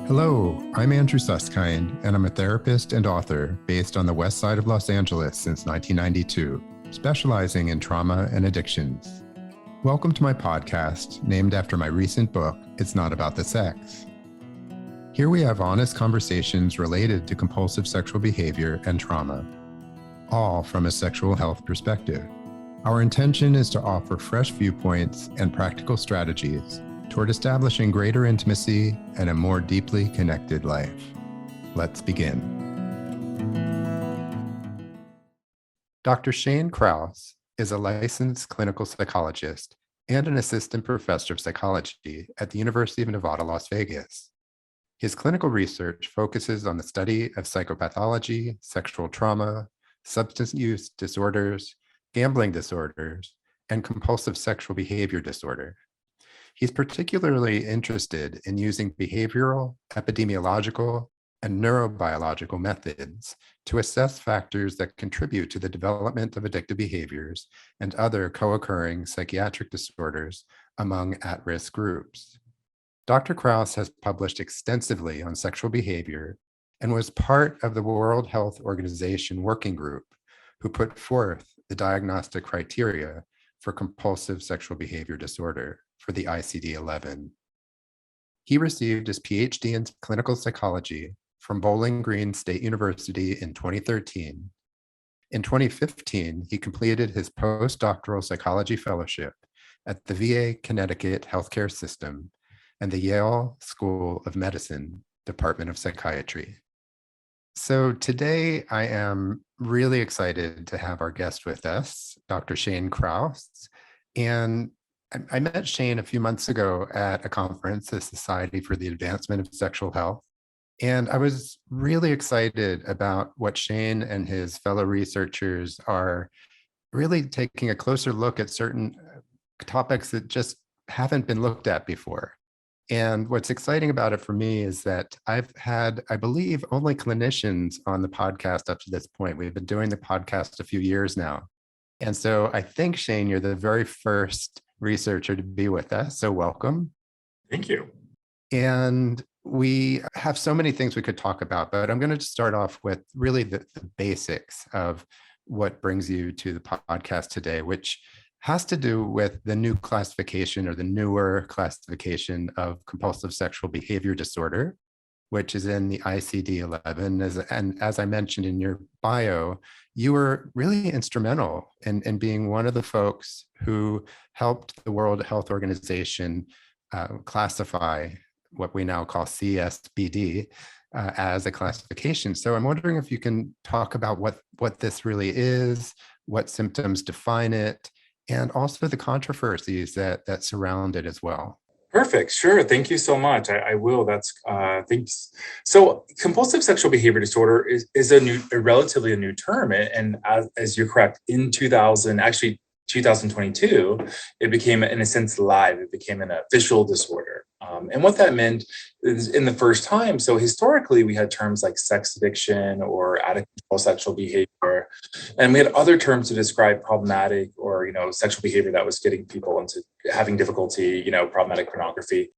Hello, I'm Andrew Susskind, and I'm a therapist and author based on the west side of Los Angeles since 1992, specializing in trauma and addictions. Welcome to my podcast, named after my recent book, It's Not About the Sex. Here we have honest conversations related to compulsive sexual behavior and trauma, all from a sexual health perspective. Our intention is to offer fresh viewpoints and practical strategies toward establishing greater intimacy and a more deeply connected life. Let's begin. Dr. Shane Kraus is a licensed clinical psychologist and an assistant professor of psychology at the University of Nevada, Las Vegas. His clinical research focuses on the study of psychopathology, sexual trauma, substance use disorders, gambling disorders, and compulsive sexual behavior disorder. He's particularly interested in using behavioral, epidemiological, and neurobiological methods to assess factors that contribute to the development of addictive behaviors and other co-occurring psychiatric disorders among at-risk groups. Dr. Kraus has published extensively on sexual behavior and was part of the World Health Organization working group who put forth the diagnostic criteria for compulsive sexual behavior disorder for the ICD-11. He received his PhD in clinical psychology from Bowling Green State University in 2013. In 2015, he completed his postdoctoral psychology fellowship at the VA Connecticut Healthcare System and the Yale School of Medicine, Department of Psychiatry. So today I am really excited to have our guest with us, Dr. Shane Kraus. And I met Shane a few months ago at a conference, the Society for the Advancement of Sexual Health. And I was really excited about what Shane and his fellow researchers are really taking a closer look at certain topics that just haven't been looked at before. And what's exciting about it for me is that I've had, I believe, only clinicians on the podcast up to this point. We've been doing the podcast a few years now. And so I think, Shane, you're the very first researcher to be with us. So welcome. Thank you. And we have so many things we could talk about, but I'm going to start off with really the basics of what brings you to the podcast today, which has to do with the new classification or the newer classification of compulsive sexual behavior disorder, which is in the ICD-11. And as I mentioned in your bio, you were really instrumental in being one of the folks who helped the World Health Organization classify what we now call CSBD as a classification. So I'm wondering if you can talk about what this really is, what symptoms define it, and also the controversies that surround it as well. Perfect. Sure. Thank you so much. I will. That's thanks. So compulsive sexual behavior disorder is a relatively new term. And as you're correct, in 2022, it became, in a sense, live. It became an official disorder. And what that meant is in the first time, so historically we had terms like sex addiction or out of control sexual behavior. And we had other terms to describe problematic or, sexual behavior that was getting people into having difficulty, problematic pornography.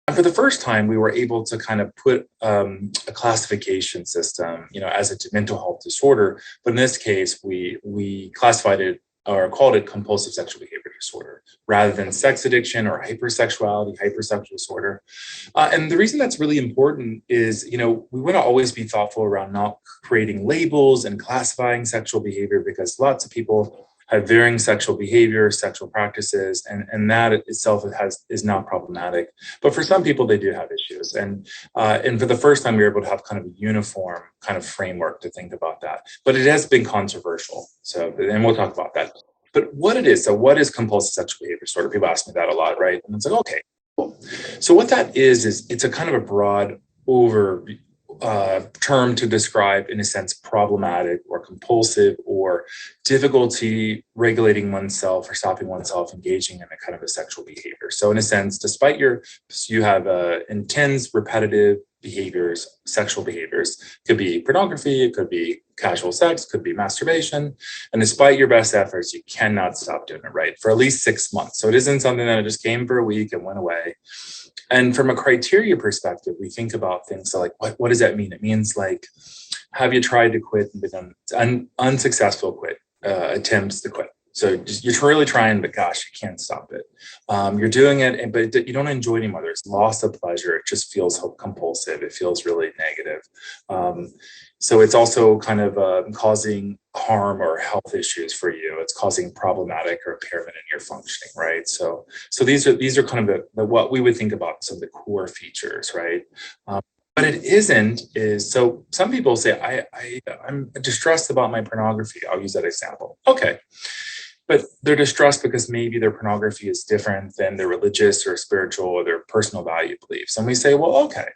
And for the first time, we were able to kind of put a classification system, as a mental health disorder. But in this case, we classified it or called it compulsive sexual behavior disorder rather than sex addiction or hypersexuality, hypersexual disorder. And the reason that's really important is, we want to always be thoughtful around not creating labels and classifying sexual behavior because lots of people have varying sexual behavior, sexual practices, and that itself is not problematic. But for some people, they do have issues. And for the first time, we were able to have kind of a uniform kind of framework to think about that. But it has been controversial. And we'll talk about that. But what it is, so what is compulsive sexual behavior disorder? People ask me that a lot, right? And it's like, okay, cool. So what that is it's a kind of a broad term to describe, in a sense, problematic or compulsive or difficulty regulating oneself or stopping oneself engaging in a kind of a sexual behavior. So in a sense, despite you have intense, repetitive behaviors, sexual behaviors, it could be pornography, it could be casual sex, could be masturbation. And despite your best efforts, you cannot stop doing it, right? For at least 6 months. So it isn't something that just came for a week and went away. And from a criteria perspective, we think about things like, what does that mean? It means like, have you tried to quit and been unsuccessful attempts to quit? So you're really trying, but gosh, you can't stop it. You're doing it, but you don't enjoy it anymore. There's loss of pleasure. It just feels compulsive. It feels really negative. So it's also kind of causing harm or health issues for you. It's causing problematic or impairment in your functioning, right? So these are kind of what we would think about some of the core features, right? But it isn't is, so some people say, I'm distressed about my pornography. I'll use that example. Okay. But they're distressed because maybe their pornography is different than their religious or spiritual or their personal value beliefs. And we say, well, okay,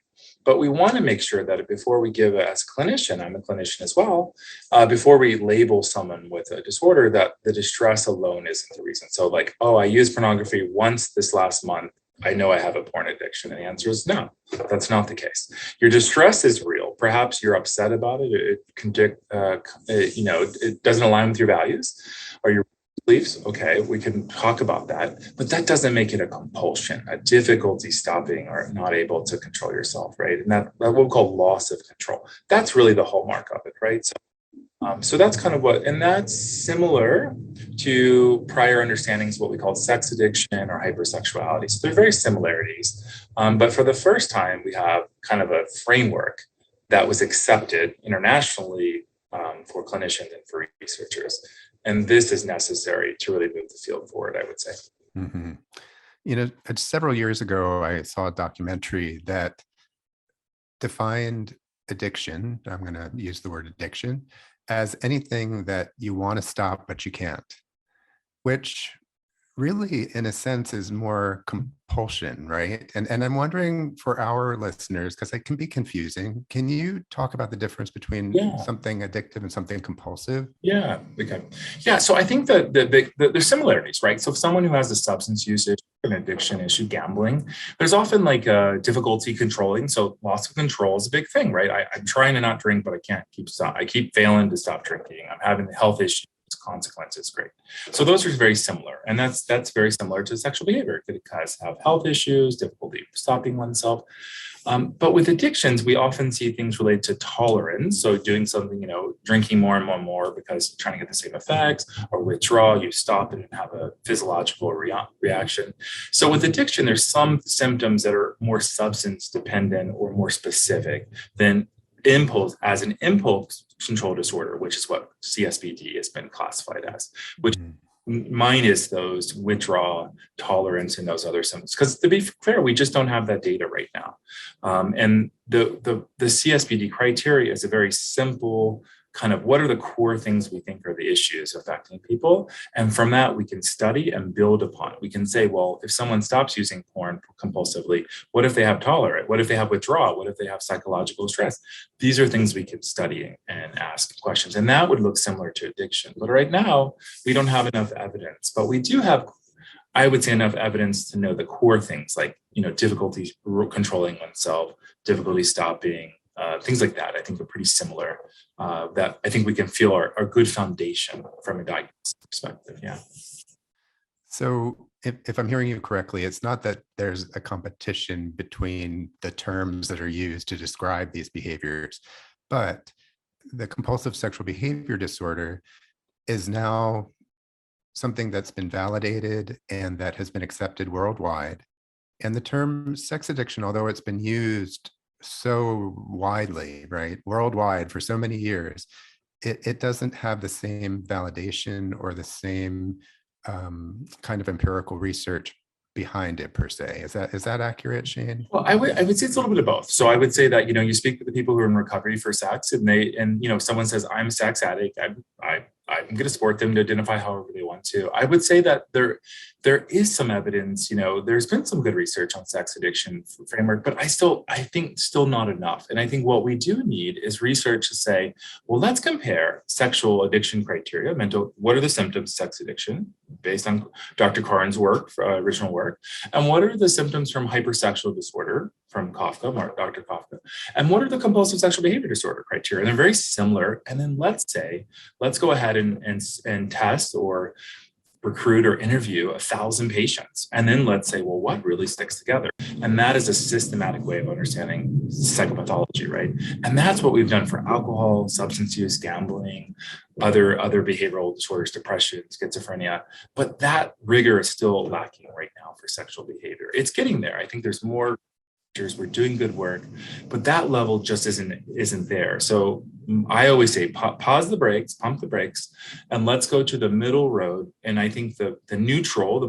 but we want to make sure that before we give, as a clinician, I'm a clinician as well, before we label someone with a disorder, that the distress alone isn't the reason. So like, oh, I used pornography once this last month, I know I have a porn addiction. And the answer is no, that's not the case. Your distress is real. Perhaps you're upset about it. It doesn't align with your values or your beliefs. Okay, we can talk about that, but that doesn't make it a compulsion, a difficulty stopping or not able to control yourself, right? And that what we call loss of control. That's really the hallmark of it, right? So that's kind of and that's similar to prior understandings, what we call sex addiction or hypersexuality. So they're very similarities. But for the first time, we have kind of a framework that was accepted internationally for clinicians and for researchers. And this is necessary to really move the field forward, I would say. Mm-hmm. Several years ago, I saw a documentary that defined addiction, I'm going to use the word addiction, as anything that you want to stop, but you can't, which really, in a sense, is more compulsion, right? And I'm wondering for our listeners, because it can be confusing, can you talk about the difference between something addictive and something compulsive? Yeah. Okay. Yeah. So I think that there's similarities, right? So if someone who has a substance usage, an addiction issue, gambling, there's often like a difficulty controlling. So loss of control is a big thing, right? I'm trying to not drink, but I keep failing to stop drinking. I'm having health issues. Consequences. Great. So those are very similar. And that's very similar to sexual behavior. It could have health issues, difficulty stopping oneself. But with addictions, we often see things related to tolerance. So doing something, drinking more and more because you're trying to get the same effects, or withdraw, you stop and have a physiological reaction. So with addiction, there's some symptoms that are more substance dependent or more specific than impulse control disorder, which is what CSBD has been classified as, which minus those withdrawal, tolerance, and those other symptoms. Because to be fair, we just don't have that data right now. And the CSBD criteria is a very simple kind of what are the core things we think are the issues affecting people. And from that, we can study and build upon it. We can say, well, if someone stops using porn compulsively, what if they have tolerance? What if they have withdrawal? What if they have psychological stress? These are things we can study and ask questions. And that would look similar to addiction. But right now, we don't have enough evidence. But we do have, I would say, enough evidence to know the core things like, difficulty controlling oneself, difficulty stopping, things like that, I think are pretty similar. That I think we can feel are good foundation from a diagnosis perspective. Yeah. So if I'm hearing you correctly, it's not that there's a competition between the terms that are used to describe these behaviors, but the compulsive sexual behavior disorder is now something that's been validated and that has been accepted worldwide. And the term sex addiction, although it's been used so widely, right, worldwide for so many years, it doesn't have the same validation or the same kind of empirical research behind it per se. Is that accurate, Shane? Well, I would say it's a little bit of both. So I would say that, you speak with the people who are in recovery for sex and someone says, I'm a sex addict. I'm going to support them to identify however they want to. I would say that there is some evidence, there's been some good research on sex addiction framework, but I think still not enough. And I think what we do need is research to say, well, let's compare sexual addiction criteria, what are the symptoms of sex addiction based on Dr. Karn's work, original work, and what are the symptoms from hypersexual disorder from Kafka, Dr. Kafka, and what are the compulsive sexual behavior disorder criteria? And they're very similar. And then let's go ahead and test or recruit or interview 1,000 patients. And then let's say, well, what really sticks together? And that is a systematic way of understanding psychopathology, right? And that's what we've done for alcohol, substance use, gambling, other behavioral disorders, depression, schizophrenia. But that rigor is still lacking right now for sexual behavior. It's getting there. I think there's more. We're doing good work, but that level just isn't there. So I always say pause the brakes, pump the brakes, and let's go to the middle road. And I think the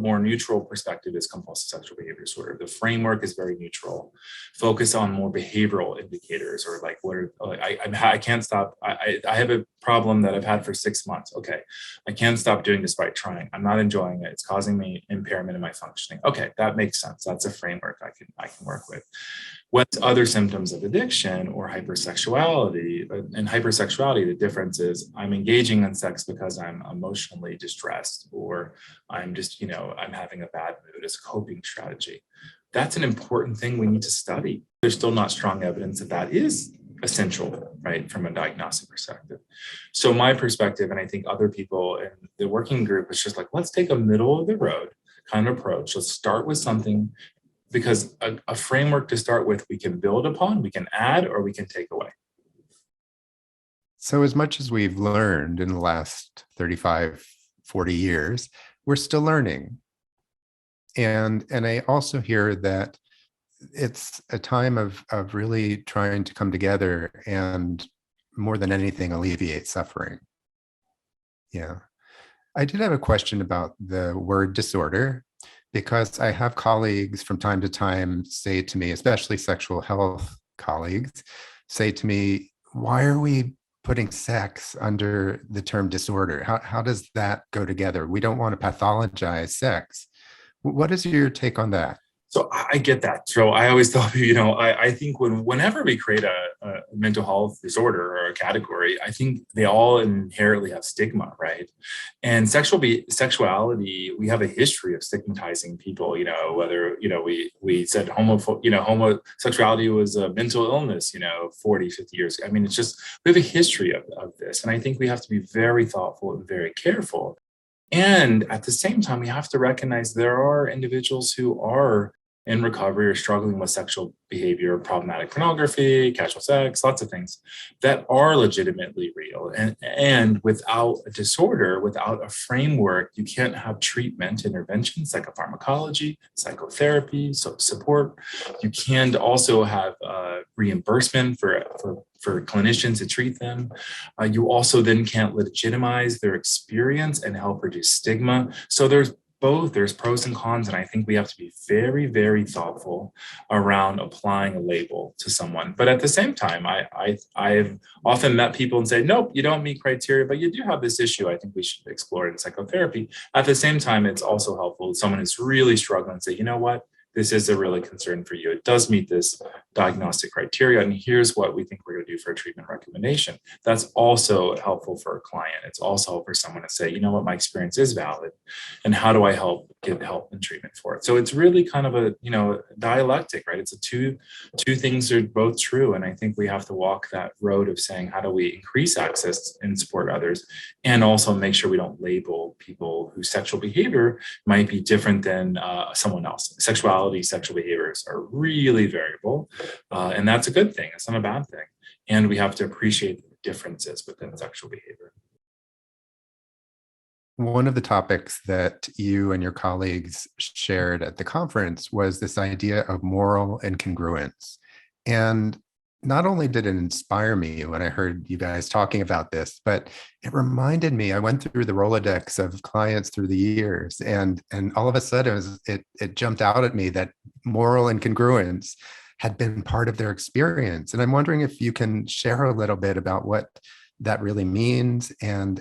more neutral perspective is compulsive sexual behavior disorder. The framework is very neutral. Focus on more behavioral indicators, or like I can't stop. I have a problem that I've had for 6 months. Okay, I can't stop doing despite trying. I'm not enjoying it. It's causing me impairment in my functioning. Okay, that makes sense. That's a framework I can work with. What's other symptoms of addiction or hypersexuality? In hypersexuality, the difference is I'm engaging in sex because I'm emotionally distressed, or I'm just, I'm having a bad mood as a coping strategy. That's an important thing we need to study. There's still not strong evidence that is essential, right, from a diagnostic perspective. So my perspective, and I think other people in the working group, is just like, let's take a middle of the road kind of approach. Let's start with something, because a framework to start with, we can build upon, we can add, or we can take away. So as much as we've learned in the last 35, 40 years, we're still learning. And I also hear that it's a time of really trying to come together and, more than anything, alleviate suffering. Yeah. I did have a question about the word disorder, because I have colleagues from time to time say to me, especially sexual health colleagues, say to me, why are we putting sex under the term disorder? How does that go together? We don't want to pathologize sex. What is your take on that? So I get that. So I always tell people, I think whenever we create a mental health disorder or a category, I think they all inherently have stigma, right? And sexuality, we have a history of stigmatizing people, whether, we said homosexuality was a mental illness, 40, 50 years ago. I mean, it's just, we have a history of this. And I think we have to be very thoughtful and very careful. And at the same time, we have to recognize there are individuals who are in recovery or struggling with sexual behavior, problematic pornography, casual sex, lots of things that are legitimately real. And without a disorder, without a framework, you can't have treatment, intervention, psychopharmacology, psychotherapy, support. You can also have reimbursement for clinicians to treat them. You also then can't legitimize their experience and help reduce stigma. So there's pros and cons, and I think we have to be very, very thoughtful around applying a label to someone. But at the same time, I've often met people and say, nope, you don't meet criteria, but you do have this issue. I think we should explore it in psychotherapy. At the same time, it's also helpful if someone who's really struggling to say, you know what, this is a really concern for you. It does meet this diagnostic criteria, and here's what we think we're going to do for a treatment recommendation. That's also helpful for a client. It's also helpful for someone to say, you know what, my experience is valid, and how do I get help and treatment for it? So it's really kind of a dialectic, right? It's two things are both true, and I think we have to walk that road of saying, how do we increase access and support others, and also make sure we don't label people whose sexual behavior might be different than someone else. Sexual behaviors are really variable, and that's a good thing. It's not a bad thing. And we have to appreciate the differences within sexual behavior. One of the topics that you and your colleagues shared at the conference was this idea of moral incongruence. And not only did it inspire me when I heard you guys talking about this, but it reminded me, I went through the Rolodex of clients through the years, and all of a sudden it jumped out at me that moral incongruence had been part of their experience. And I'm wondering if you can share a little bit about what that really means, and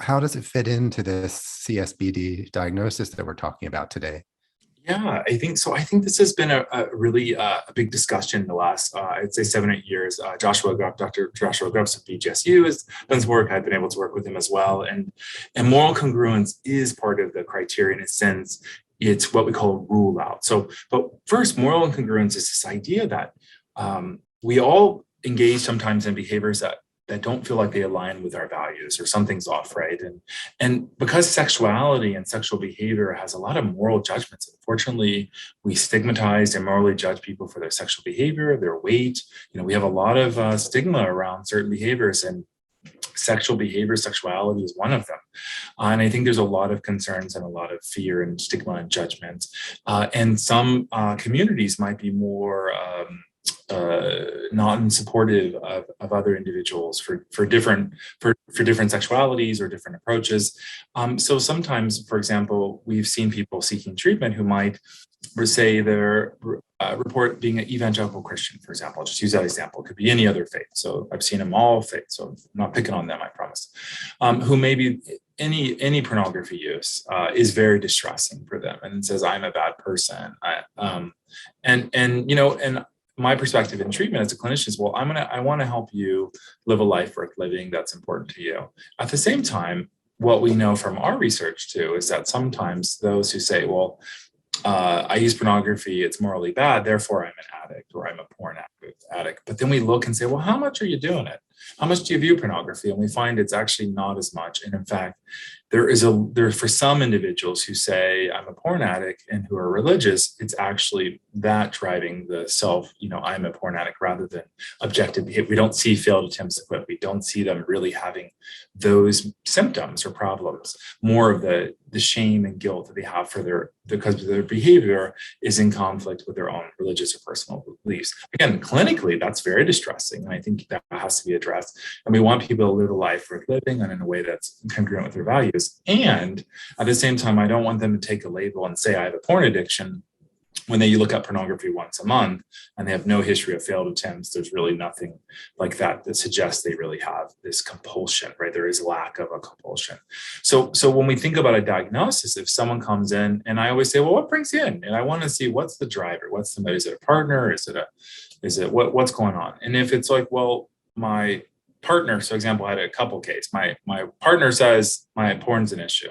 how does it fit into this CSBD diagnosis that we're talking about today? Yeah, I think so. I think this has been a really big discussion in the last, I'd say 7 or 8 years. Dr. Joshua Grubbs of BGSU has done some work. I've been able to work with him as well. And moral congruence is part of the criteria in a sense. it's what we call rule out. So, but first, moral incongruence is this idea that we all engage sometimes in behaviors that don't feel like they align with our values, or something's off, right? And because sexuality and sexual behavior has a lot of moral judgments, unfortunately, we stigmatize and morally judge people for their sexual behavior, their weight. We have a lot of stigma around certain behaviors, and sexual behavior, sexuality is one of them. And I think there's a lot of concerns and a lot of fear and stigma and judgment. And some communities might be more non-supportive of other individuals for different sexualities or different approaches. So sometimes, for example, we've seen people seeking treatment who might say they're report being an evangelical Christian, for example. I'll just use that example. It could be any other faith. So I've seen them all faiths, so I'm not picking on them, I promise. Who maybe any pornography use is very distressing for them, and says, I'm a bad person. And my perspective in treatment as a clinician is, well, I want to help you live a life worth living that's important to you. At the same time, what we know from our research too is that sometimes those who say, well, I use pornography, it's morally bad, therefore I'm an addict, or I'm a porn addict. But then we look and say, well, how much are you doing it? How much do you view pornography? And we find it's actually not as much. And in fact, there for some individuals who say I'm a porn addict and who are religious, it's actually that driving the self, I'm a porn addict, rather than objective behavior. We don't see failed attempts to quit. We don't see them really having those symptoms or problems. More of the shame and guilt that they have because their behavior is in conflict with their own religious or personal beliefs. Again, clinically, that's very distressing. And I think that has to be addressed. And we want people to live a life worth living and in a way that's congruent with their values. And at the same time, I don't want them to take a label and say I have a porn addiction when they look at pornography once a month and they have no history of failed attempts. There's really nothing like that suggests they really have this compulsion, right? There is lack of a compulsion. So when we think about a diagnosis, if someone comes in, and I always say, well, what brings you in? And I want to see what's the driver, is it a partner? Is it what's going on? And if it's like, well, my partner, so example, I had a couple case. My partner says my porn's an issue.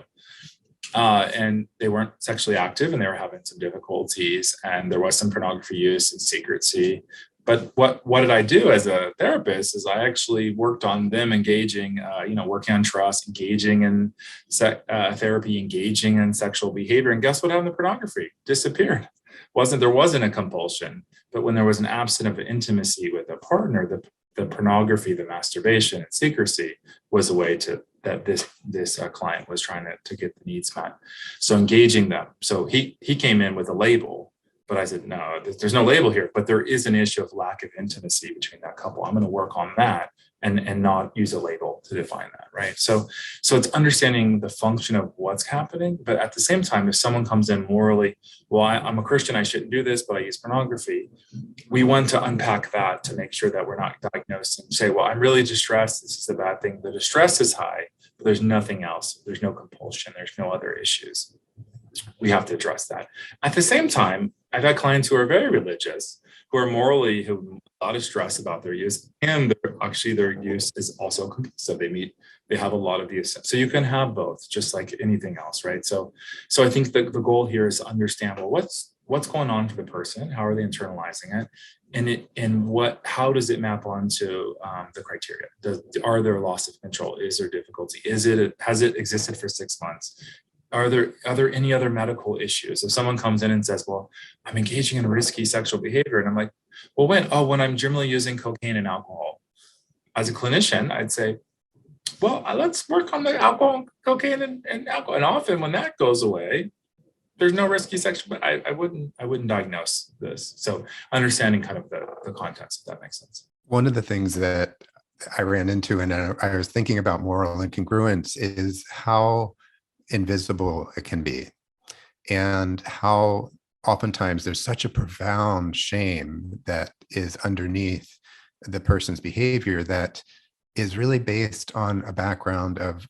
And they weren't sexually active and they were having some difficulties, and there was some pornography use and secrecy. But what did I do as a therapist is I actually worked on them engaging, working on trust, engaging in therapy, engaging in sexual behavior. And guess what happened to pornography? Disappeared. There wasn't a compulsion, but when there was an absence of intimacy with a partner, the pornography, the masturbation, and secrecy was a way that this client was trying to get the needs met. So engaging them. So he came in with a label, but I said, no, there's no label here, but there is an issue of lack of intimacy between that couple. I'm going to work on that and not use a label to define that, right? So it's understanding the function of what's happening, but at the same time, if someone comes in morally, well, I'm a Christian, I shouldn't do this, but I use pornography. We want to unpack that to make sure that we're not diagnosed and say, well, I'm really distressed, this is the bad thing. The distress is high, but there's nothing else. There's no compulsion. There's no other issues. We have to address that. At the same time, I've had clients who are very religious, who are morally, who have a lot of stress about their use, and their use is also compulsive. They have a lot of use. So you can have both, just like anything else, right? So I think the goal here is to understand, well, what's going on for the person? How are they internalizing it? How does it map onto the criteria? Are there loss of control? Is there difficulty? Has it existed for 6 months? Are there any other medical issues? If someone comes in and says, well, I'm engaging in risky sexual behavior, and I'm like, well, when I'm generally using cocaine and alcohol. As a clinician, I'd say, well, let's work on the alcohol, cocaine, and alcohol. And often when that goes away, there's no risky sexual, but I wouldn't diagnose this. So understanding kind of the context, if that makes sense. One of the things that I ran into, and I was thinking about moral incongruence, is how invisible it can be, and how oftentimes there's such a profound shame that is underneath the person's behavior that is really based on a background of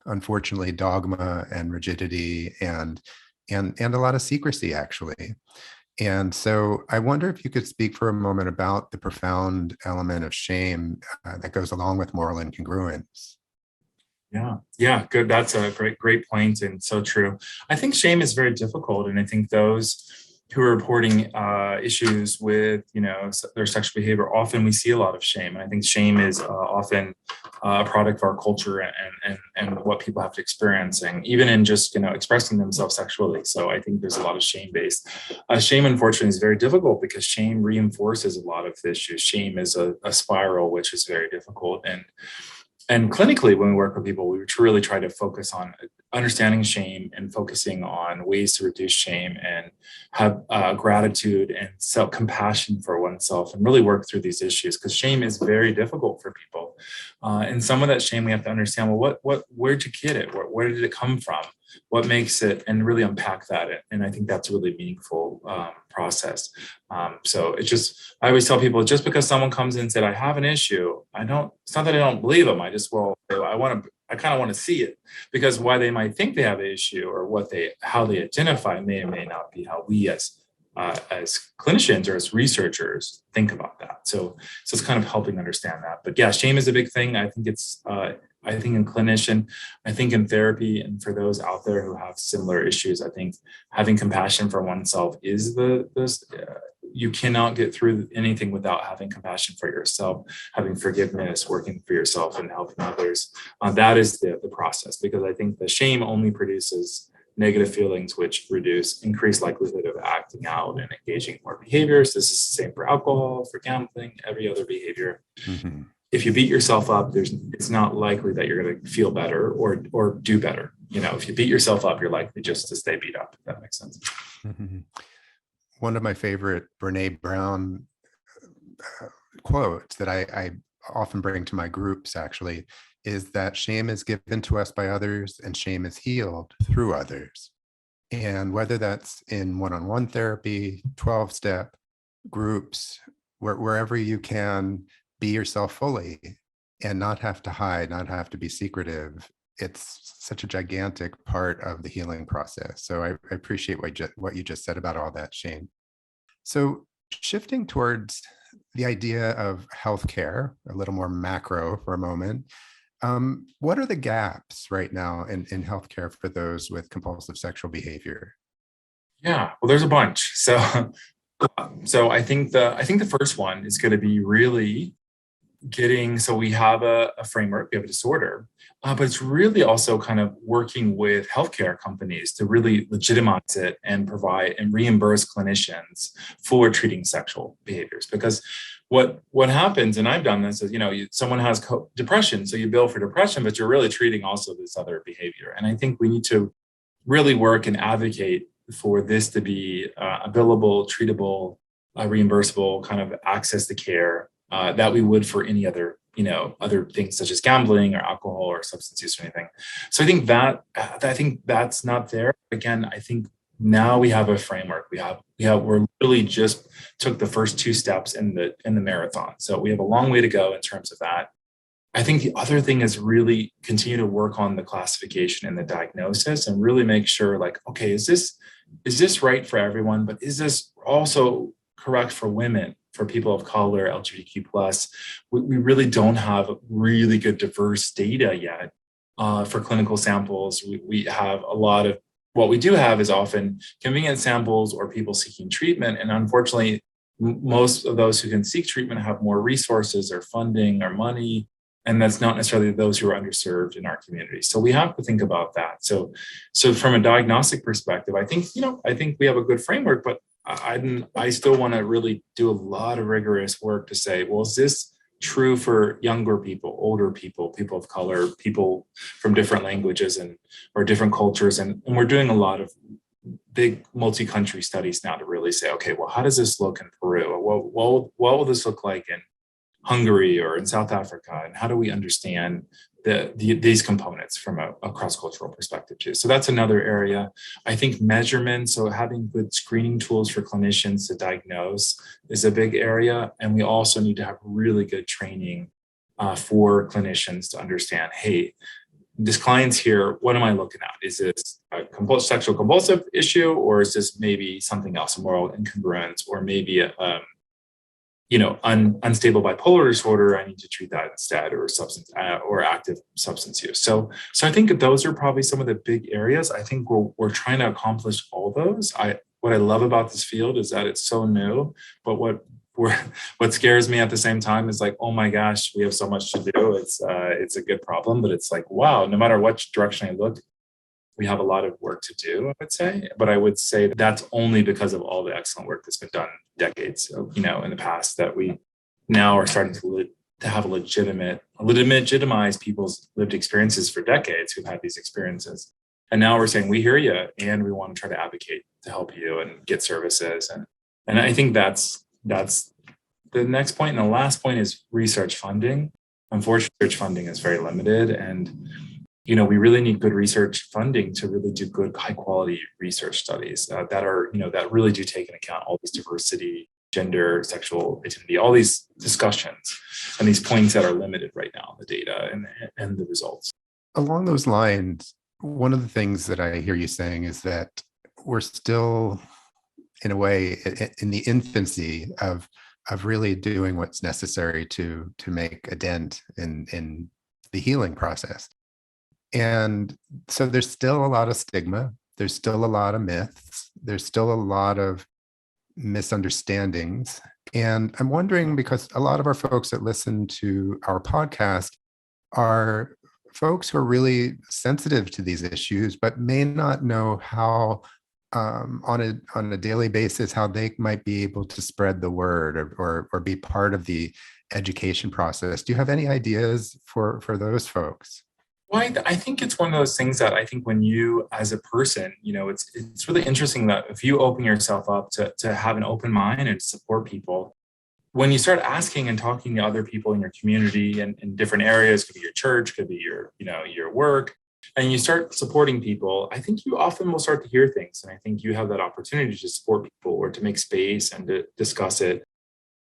unfortunately dogma and rigidity and a lot of secrecy, actually. And so I wonder if you could speak for a moment about the profound element of shame that goes along with moral incongruence. Yeah, good. That's a great point, and so true. I think shame is very difficult, and I think those who are reporting issues with, their sexual behavior, often we see a lot of shame, and I think shame is often a product of our culture and what people have to experiencing, even in just expressing themselves sexually. So I think there's a lot of shame based. Shame, unfortunately, is very difficult because shame reinforces a lot of issues. Shame is a spiral, which is very difficult, and clinically, when we work with people, we really try to focus on understanding shame and focusing on ways to reduce shame and have gratitude and self-compassion for oneself and really work through these issues, because shame is very difficult for people. And some of that shame, we have to understand, well, where'd you get it? Where did it come from? What makes it, and really unpack that. And I think that's a really meaningful process. So I always tell people, just because someone comes in and said, I have an issue, it's not that I don't believe them. I kind of want to see it, because why they might think they have an issue or how they identify may or may not be how we as clinicians or as researchers think about that. So it's kind of helping understand that. But yeah, shame is a big thing. I think I think in clinician, I think in therapy, and for those out there who have similar issues, I think having compassion for oneself is you cannot get through anything without having compassion for yourself, having forgiveness, working for yourself and helping others. That is the process, because I think the shame only produces negative feelings, which increase likelihood of acting out and engaging in more behaviors. This is the same for alcohol, for gambling, every other behavior. Mm-hmm. If you beat yourself up, it's not likely that you're going to feel better or do better. If you beat yourself up, you're likely just to stay beat up, if that makes sense. Mm-hmm. One of my favorite Brene Brown quotes that I often bring to my groups actually is that shame is given to us by others and shame is healed through others. And whether that's in one-on-one therapy, 12-step groups, wherever you can be yourself fully and not have to hide, not have to be secretive, it's such a gigantic part of the healing process. So I appreciate what you just said about all that, Shane. So shifting towards the idea of healthcare, a little more macro for a moment, what are the gaps right now in healthcare for those with compulsive sexual behavior? Yeah, well, there's a bunch. So I think the first one is going to be really so we have a framework, we have a disorder, but it's really also kind of working with healthcare companies to really legitimize it and provide and reimburse clinicians for treating sexual behaviors. Because what happens, and I've done this, is someone has depression, so you bill for depression, but you're really treating also this other behavior. And I think we need to really work and advocate for this to be a billable, treatable, reimbursable kind of access to care that we would for any other, other things such as gambling or alcohol or substance use or anything. So I think that's not there. Again, I think now we have a framework. We're really just took the first 2 steps in the marathon. So we have a long way to go in terms of that. I think the other thing is really continue to work on the classification and the diagnosis and really make sure, okay, is this right for everyone? But is this also correct for women, for people of color, LGBTQ+? We really don't have really good diverse data yet for clinical samples. We have a lot of, what we do have is often convenient samples or people seeking treatment. And unfortunately, most of those who can seek treatment have more resources or funding or money. And that's not necessarily those who are underserved in our community. So we have to think about that. So from a diagnostic perspective, I think we have a good framework, but I still want to really do a lot of rigorous work to say, well, is this true for younger people, older people, people of color, people from different languages or different cultures? And we're doing a lot of big multi-country studies now to really say, okay, well, how does this look in Peru? What will this look like in Hungary or in South Africa? And how do we understand these components from a cross-cultural perspective too? So that's another area. I think measurement, so having good screening tools for clinicians to diagnose is a big area. And we also need to have really good training for clinicians to understand, hey, this client's here, what am I looking at? Is this a sexual compulsive issue, or is this maybe something else, a moral incongruence, or maybe unstable bipolar disorder, I need to treat that instead, or substance or active substance use. So I think those are probably some of the big areas. I think we're trying to accomplish all those. What I love about this field is that it's so new, but what scares me at the same time is like, oh my gosh, we have so much to do. It's a good problem, but it's like, wow, no matter which direction I look, we have a lot of work to do, I would say. But I would say that's only because of all the excellent work that's been done decades, in the past, that we now are starting to have legitimize people's lived experiences for decades who've had these experiences. And now we're saying, we hear you, and we want to try to advocate to help you and get services. And I think that's the next point. And the last point is research funding. Unfortunately, research funding is very limited. And we really need good research funding to really do good, high quality research studies that really do take into account all this diversity, gender, sexual identity, all these discussions and these points that are limited right now, the data and the results. Along those lines, one of the things that I hear you saying is that we're still, in a way, in the infancy of really doing what's necessary to make a dent in the healing process. And so there's still a lot of stigma. There's still a lot of myths. There's still a lot of misunderstandings. And I'm wondering, because a lot of our folks that listen to our podcast are folks who are really sensitive to these issues, but may not know how, on a daily basis, how they might be able to spread the word or be part of the education process. Do you have any ideas for those folks? Well, I think it's one of those things that I think when you, as a person, it's really interesting that if you open yourself up to have an open mind and support people, when you start asking and talking to other people in your community and in different areas, could be your church, could be your work, and you start supporting people, I think you often will start to hear things. And I think you have that opportunity to support people or to make space and to discuss it.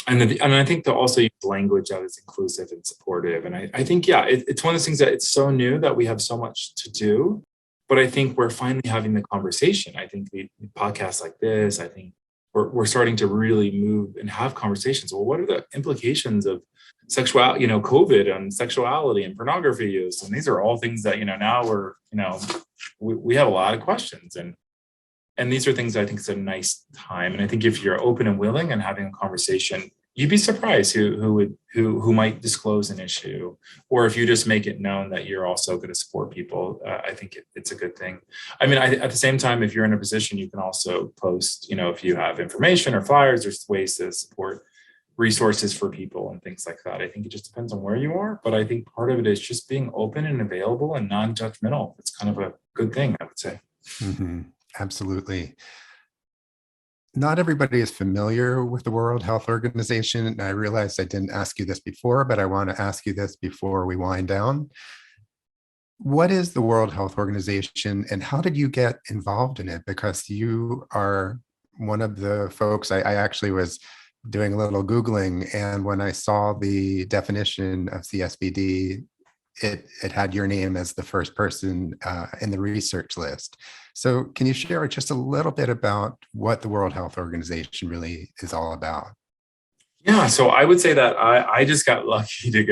And I think to also use language that is inclusive and supportive. And I think, it's one of those things that it's so new that we have so much to do. But I think we're finally having the conversation. I think the podcasts like this, I think we're starting to really move and have conversations. Well, what are the implications of sexuality, COVID and sexuality and pornography use? And these are all things that, now we have a lot of questions. And these are things I think is a nice time. And I think if you're open and willing and having a conversation, you'd be surprised who might disclose an issue, or if you just make it known that you're also going to support people. I think it's a good thing. I mean, at the same time, if you're in a position, you can also post, if you have information or flyers, there's ways to support resources for people and things like that. I think it just depends on where you are, but I think part of it is just being open and available and non-judgmental. It's kind of a good thing, I would say. Mm-hmm. Absolutely. Not everybody is familiar with the World Health Organization. And I realized I didn't ask you this before, but I want to ask you this before we wind down. What is the World Health Organization and how did you get involved in it? Because you are one of the folks, I actually was doing a little Googling, and when I saw the definition of CSBD, it had your name as the first person in the research list. So can you share just a little bit about what the World Health Organization really is all about? Yeah, so I would say that I just got lucky to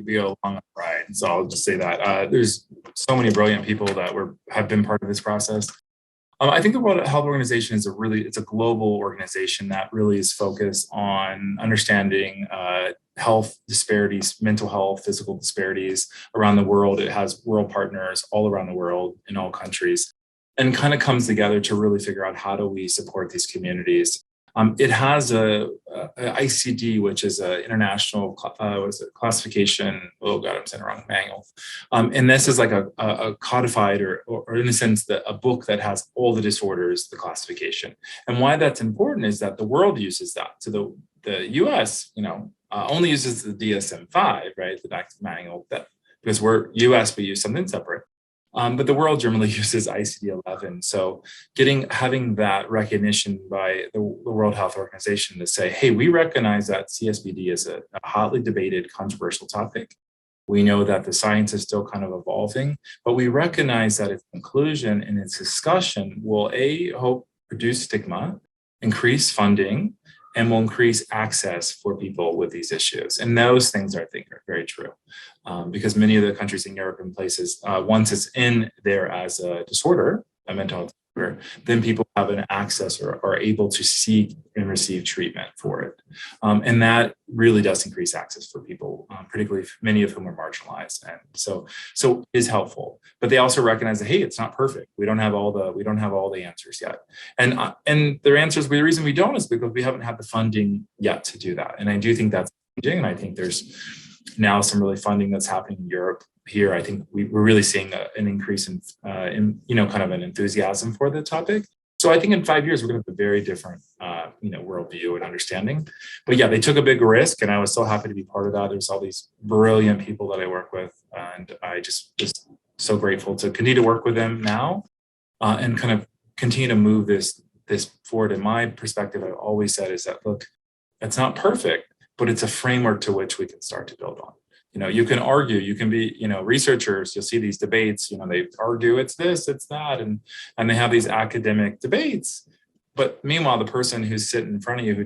be along the ride. So I'll just say that there's so many brilliant people that have been part of this process. I think the World Health Organization is it's a global organization that really is focused on understanding health disparities, mental health, physical disparities around the world. It has world partners all around the world in all countries, and kind of comes together to really figure out how do we support these communities. It has a ICD, which is an international classification. Oh God, I'm saying the wrong manual. And this is like a codified or in a sense a book that has all the disorders, the classification. And why that's important is that the world uses that. So the US, only uses the DSM-5, right? The DACS manual, because we're US, we use something separate. But the world generally uses ICD-11. So having that recognition by the World Health Organization to say, hey, we recognize that CSBD is a hotly debated, controversial topic. We know that the science is still kind of evolving, but we recognize that its inclusion and its discussion will, hope reduce stigma, increase funding, and will increase access for people with these issues. And those things, I think, are very true, because many of the countries in Europe and places, once it's in there as a disorder, a mental health disorder, then people have an access or are able to seek and receive treatment for it. And that really does increase access for people, particularly many of whom are marginalized. And so it is helpful. But they also recognize that, hey, it's not perfect. We don't have all the answers yet. And their answers, the reason we don't is because we haven't had the funding yet to do that. And I do think that's changing. And I think there's now some really funding that's happening in Europe. Here, I think we're really seeing an increase in kind of an enthusiasm for the topic. So I think in 5 years, we're going to have a very different, worldview and understanding. But yeah, they took a big risk, and I was so happy to be part of that. There's all these brilliant people that I work with, and I just so grateful to continue to work with them now, and kind of continue to move this forward. In my perspective, I've always said is that, look, it's not perfect, but it's a framework to which we can start to build on. You can argue, you can be, researchers, you'll see these debates, they argue it's this, it's that, and they have these academic debates. But meanwhile, the person who's sitting in front of you who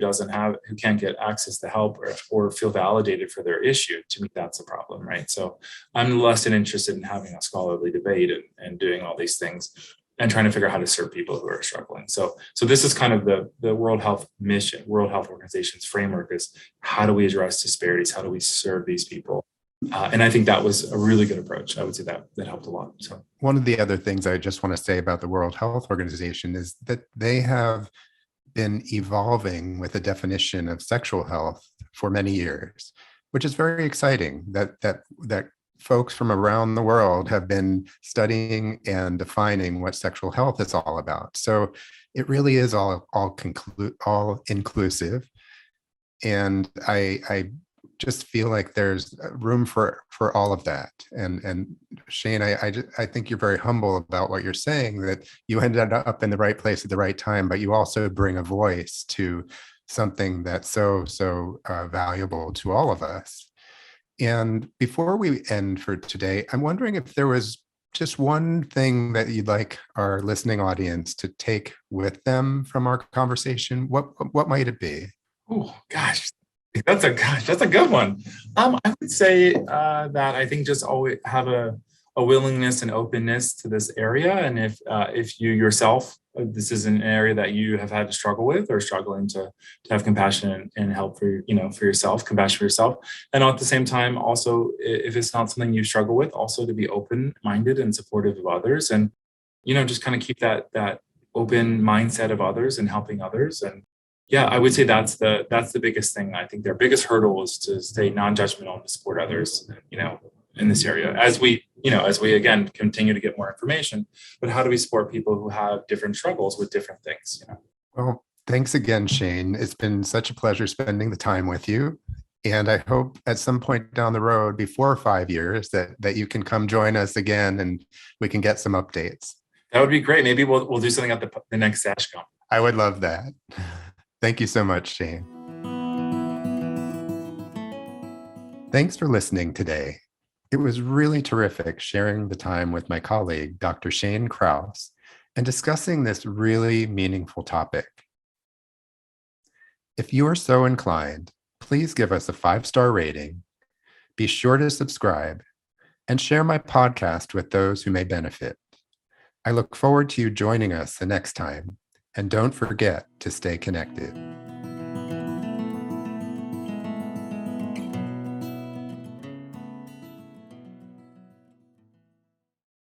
can't get access to help or feel validated for their issue, to me, that's a problem, right? So I'm less than interested in having a scholarly debate and doing all these things and trying to figure out how to serve people who are struggling. So this is kind of the World Health mission, World Health Organization's framework is, how do we address disparities? How do we serve these people? And I think that was a really good approach. I would say that helped a lot. So one of the other things I just want to say about the World Health Organization is that they have been evolving with a definition of sexual health for many years, which is very exciting that folks from around the world have been studying and defining what sexual health is all about. So it really is all inclusive. And I just feel like there's room for all of that. And Shane, I think you're very humble about what you're saying, that you ended up in the right place at the right time, but you also bring a voice to something that's so valuable to all of us. And before we end for today, I'm wondering if there was just one thing that you'd like our listening audience to take with them from our conversation. What might it be? Oh gosh, that's a good one. I would say that I think just always have a willingness and openness to this area, and if you yourself, this is an area that you have had to struggle with or struggling to have compassion and help for yourself, compassion for yourself, and at the same time also, if it's not something you struggle with, also to be open-minded and supportive of others, and just kind of keep that open mindset of others and helping others. And yeah, I would say that's the biggest thing. I think their biggest hurdle is to stay non-judgmental and to support others, in this area as we again continue to get more information. But how do we support people who have different struggles with different things? Well, thanks again, Shane. It's been such a pleasure spending the time with you. And I hope at some point down the road, before 5 years, that you can come join us again and we can get some updates. That would be great. Maybe we'll do something at the next SASH Conference. I would love that. Thank you so much, Shane. Thanks for listening today. It was really terrific sharing the time with my colleague, Dr. Shane Kraus, and discussing this really meaningful topic. If you are so inclined, please give us a 5-star rating, be sure to subscribe, and share my podcast with those who may benefit. I look forward to you joining us the next time. And don't forget to stay connected.